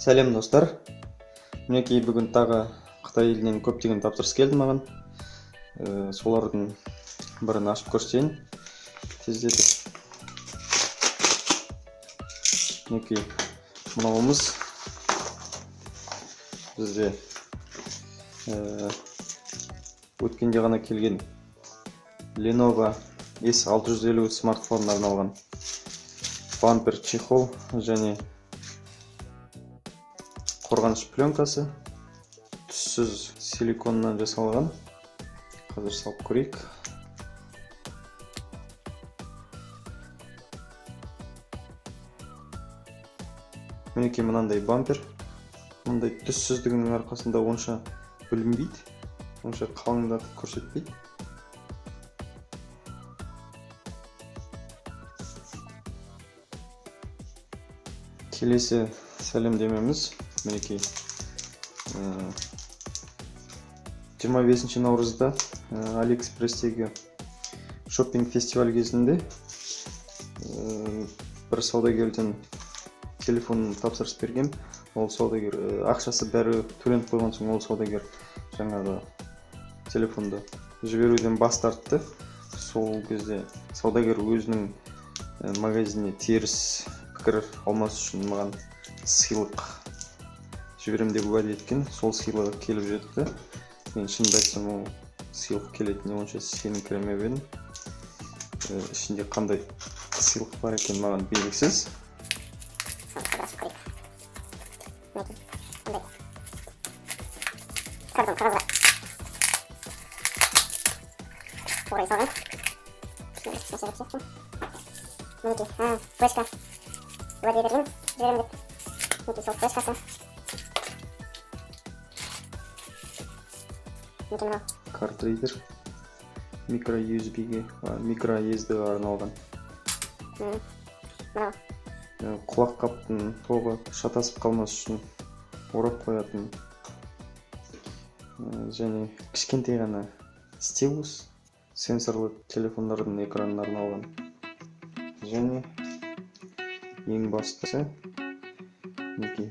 Сәлем достар. Мінекей бүгін тағы Қытай елінен көптеген тапсырыс келді маған. Солардың бірін ашып көрсетейін. Тездетіп. Мінекей мынауымыз бізде өткенде ғана келген Lenovo S650 смартфонына арналған бампер чехол және қорғаныш пленкасы түссіз силиконнан жасалған. Қазір салып көрейік. Мінекей мынандай бампер. Мынандай түссіздігінің арқасында онша бүлінбейді, онша қалыңдатып көрсетпейді. Келесі сәлемдемеміз мінекей 25 наурызда Алиэкспресстегі шоппинг фестиваль кезінде бір саудагерден телефонын тапсырыс берген. Ол саудагер ақшасы бәрі төленіп қойған соң ол саудагер жаңағы телефонды жіберуден бас тартты. Сол кезде саудагер өзінің магазиніне теріс пікір алмас үшін маған сыйлық жіберем деп уәде еткен. Сол сыйлығы келіп жетті. Мен шынымды айтсам, ол сыйлық келетініне онша сеніңкіремеп едім. Ішінде қандай сыйлық бар екен маған белгісіз. Картон қағазға орай салған. Мінекей, флешка. Уәде берген, жіберем деп. Мінекей сол флешкасы. Мінекей мынау. Картридер. Микро USB-ге, микро SD-ға арналған. Мынау. Құлақ қаптың тоғы шатасып қалмас үшін орап қоятын. Және кішкентай ғана стилус, сенсорлы телефондардың экранына арналған. Және ең бастысы мінекей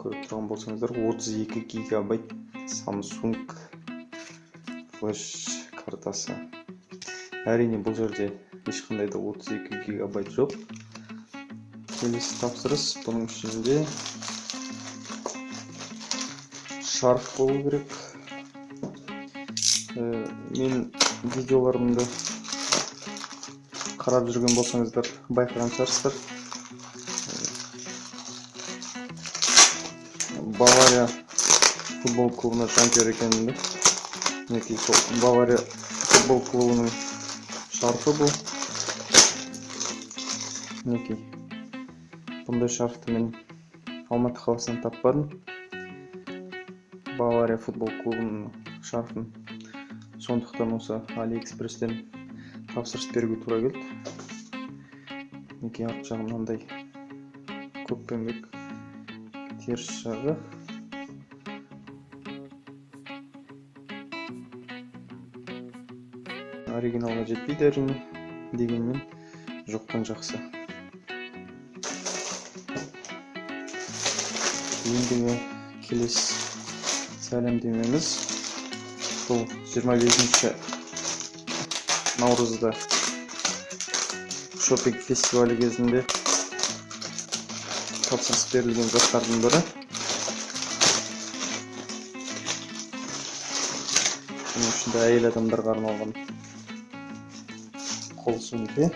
көріп тұрған болсаңыздар 32 гигабайт Samsung флеш картасы. Әрине бұл жерде ешқандай да 32 гигабайт жоқ. Келесі тапсырыс бұның ішінде шарф болу керек. Мен видеоларымды қарап жүрген болсаңыздар байқаған шығарсыздар. Бавария футбол клубына жанкүйер екенімді. Мінекей сол Бавария футбол клубының шарфы бұл. Мінекей бұндай шарфты мен Алматы қаласынан таппадым. Бавария футбол клубының шарфын. Сондықтан осы Алиэкспресстен тапсырыс беруге тура келді. Мінекей арт жағы мынандай көкпеңбек, теріс жағы. Оригиналға жетпейді әрине, дегенмен жоқтан жақсы. Ендігі келесі сәлемдемеміз сол 25 наурызда шоппинг фестивалі кезінде тапсырыс берілген заттардың бірі. Оның ішінде әйел адамдарға арналған қол сөмке.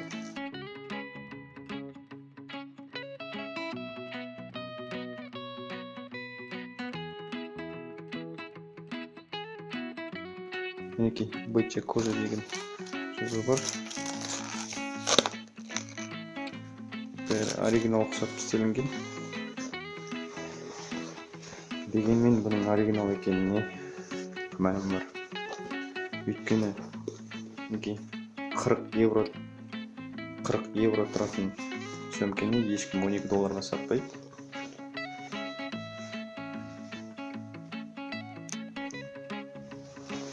Мінекей бычья кожа деген жазу бар. Оригинал ұқсатып істелінген. Дегенмен бұның оригинал екеніне күмәнім бар. Өйткені мінекей 40 евро тұратын сөмкені ешкім 12 долларға сатпайды.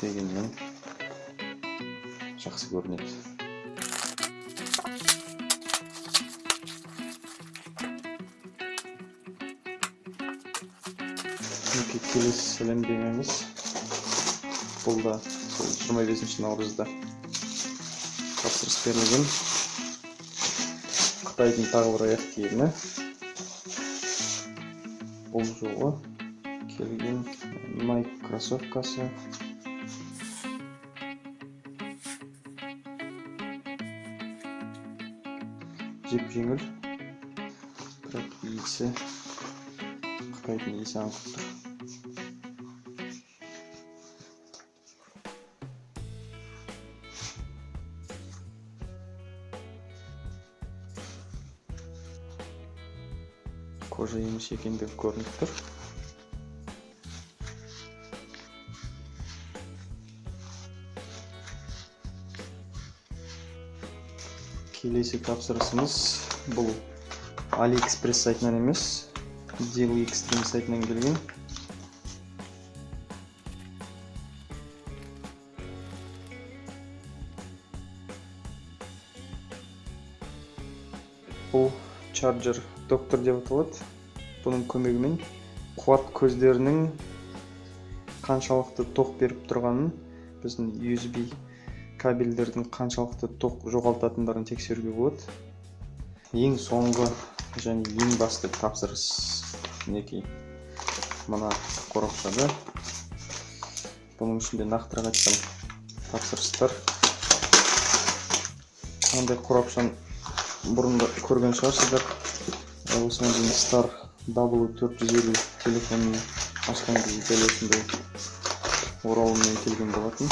Дегенмен жақсы көрінеді. мінекей келесі сәлемдемеміз. Бұл да 25 наурызда тапсырыс берілген. Қытайдың тағы бір аяқ киімі. Бұл жолы келген Nike кроссовкасы. Жеп-жеңіл. Бірақ иісі Қытайдың иісі аңқып тұр. Кожа емес екендігі көрініп тұр. Келесі тапсырысымыз бұл AliExpress сайтынан емес, Daily Extreme сайтынан келген. Бұл Charger Doctor деп аталады. Бұның көмегімен қуат көздерінің қаншалықты тоқ беріп тұрғанын, біздің USB кабельдердің қаншалықты тоқ жоғалтатындарын тексеруге болады. Ең соңғы және ең басты тапсырыс мінекей мына қорапшада. Бұның ішінде нақтырақ айтсам тапсырыстар. Қандай қорапшаны бұрында көрген шығарсыздар. Осыған дейін Star W450 телефонын ашқан кезде дәл осындай оралыммен келген болатын.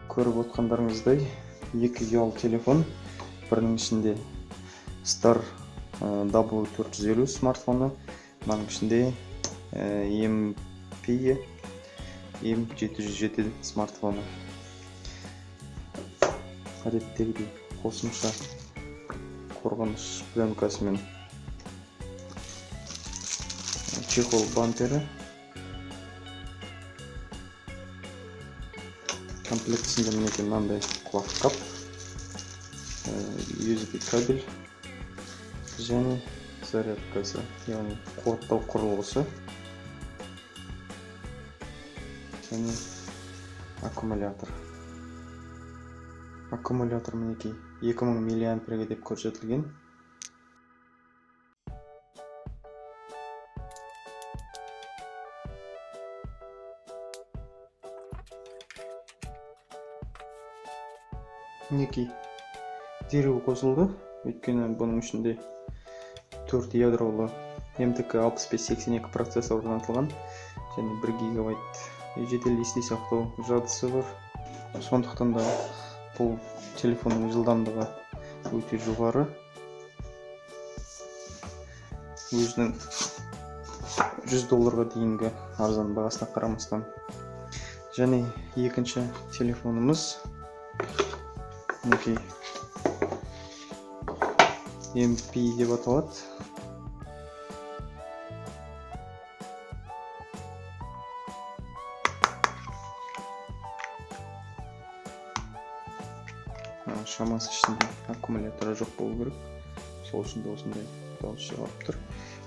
Көріп отқандарыңыздай екі ұялы телефон, бірінің ішінде Star W450 смартфоны, мынаның ішінде M707 смартфоны. Әдеттегідей қосымша қорғаныш пленкасымен чехол бампері. Комплектісінде мінекей мынандай құлаққап, USB кабель және зарядкасы, яғни қуаттау құрылғысы және аккумулятор. Аккумулятор мінекей 2000 мАh деп көрсетілген. Мінекей дереу қосылды, өйткені бұның ішінде 4 ядролы MTK 6582 процессор орнатылған және 1 ГБ жедел есте сақтау жадысы бар. Сондықтан да бұл телефонның жылдамдығы өте жоғары. Өзінің $100 дейінгі арзан бағасына қарамастан. Және екінші телефонымыз мінекей MP деп аталады. Шамасы ішінде аккумуляторы жоқ болу керек. Сол үшін де осындай дауыс шығарып тұр.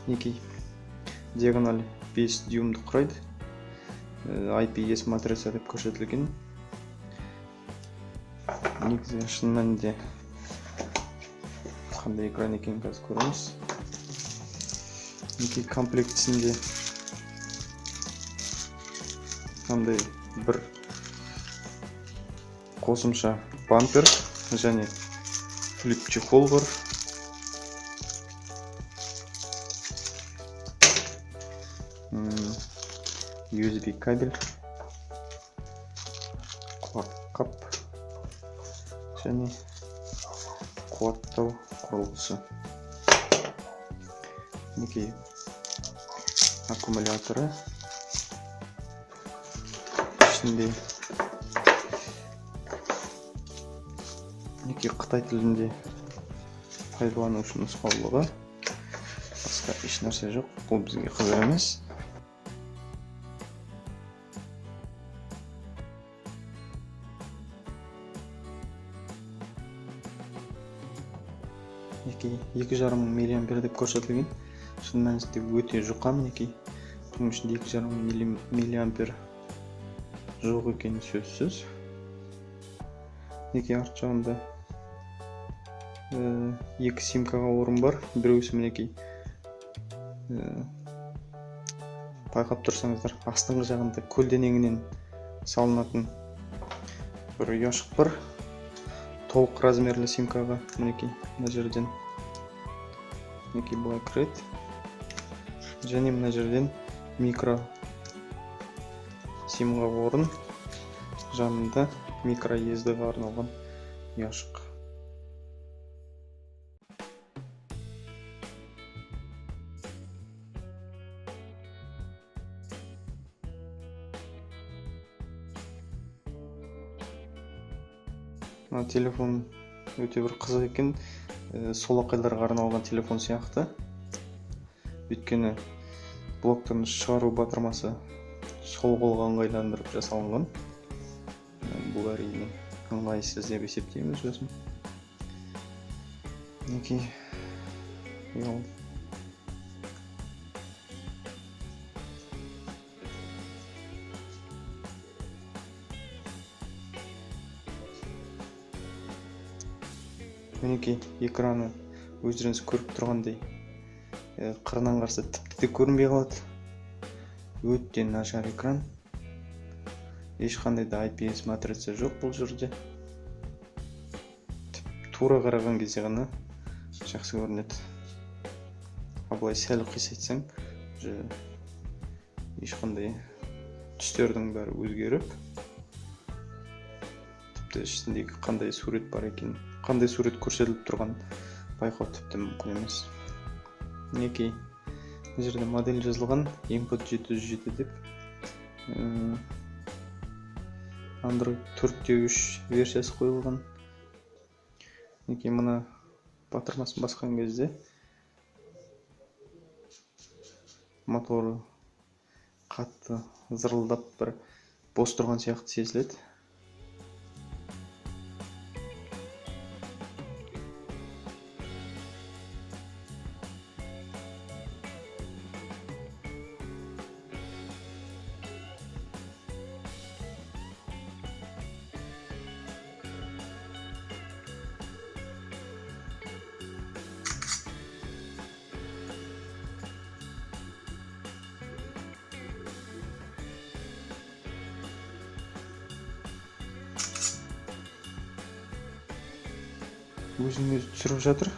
Мінекей диагональ 5 дюймді құрайды. IPS матрица деп көрсетілген. Негізі шын мәнінде қандай экран екенін қазір көреміз. Мінекей комплектісінде қандай бір қосымша бампер және флип чехол бар. USB кабель, құлаққап және қуаттау құрылғысы. Мінекей аккумуляторы. Ішінде мінекей Қытай тілінде пайдаланушы нұсқаулығы. Басқа еш нәрсе жоқ. Бұл бізге қызық емес. 2,5 миллиампер деп көрсетілген. Шын мәнісінде өте жұқа мінекей. Бұның ішінде 2,5 миллиампер жоқ екені сөзсіз. Мінекей арт жағында 2 симкаға орын бар. Біреусі мінекей байқап тұрсаңыздар, астыңғы жағында көлденеңінен салынатын бір ұяшық бар. Толық размерлі симкаға мінекей мына жерден мінекей былай кіреді. Және мына жерден микро симға орын, жанында микро SD-ға арналған ұяшық. Мына телефон өте бір қызық екен. Солақайларға арналған телефон сияқты. Өйткені блоктан шығару батырмасы сол қолға ыңғайландырып жасалынған. Бұл әрине ыңғайсыз деп есептейміз өзім. Мінекей Мінекей экраны өздеріңіз көріп тұрғандай қырынан қарсы тіпті де көрінбей қалады. Өте нашар экран. Ешқандай да IPS матрица жоқ бұл жерде. Тура қараған кезде ғана жақсы көрінеді. Былай сәл қисайтсаң, ешқандай түстердің бәрі өзгеріп, тіпті ішіндегі қандай сурет бар екен, қандай сурет көрсетіліп тұрған байқау тіпті мүмкін емес. Мінекей мына жерде модель жазылған, Input 707 деп. Android 4.3 версиясы қойылған. Мінекей мына батырмасын басқан кезде моторы қатты зырылдап бір бос тұрған сияқты сезіледі. Өзін өзі түсіріп жатыр.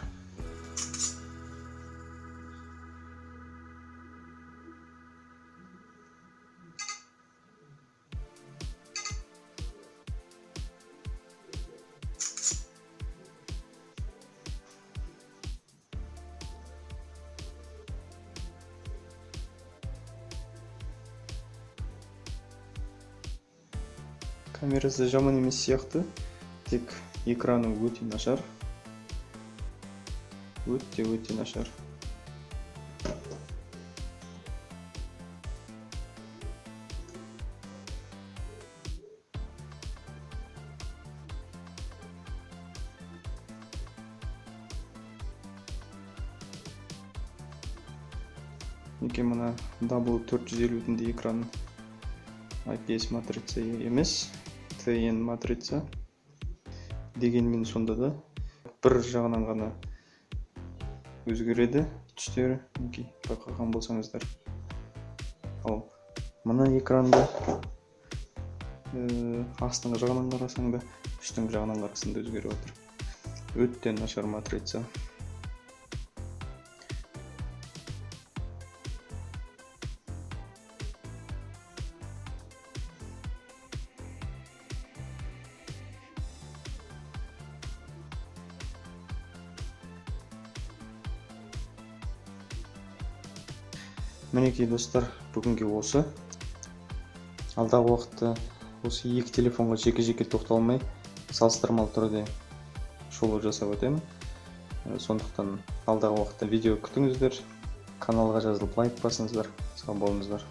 Камерасы жаман емес сияқты, тек экраны өте нашар. Өте нашар. Неке мына W450-дің экраны IPS матрица емес, TN матрица. Дегенмен сонда да бір жағынан ғана өзгереді түстері, байқаған болсаңыздар. Ал мына экранда астыңғы жағынан қарасаң да, үстіңгі жағынан қарасаң да өзгеріп отыр. Өте нашар матрица. Мінекей достар, бүгінге осы. Алдағы уақытта осы екі телефонға жеке-жеке тоқталмай, салыстырмалы түрде шолу жасап өтемін. Сондықтан алдағы уақытта видео күтіңіздер, каналға жазылып лайк басыңыздар. Сау болыңыздар.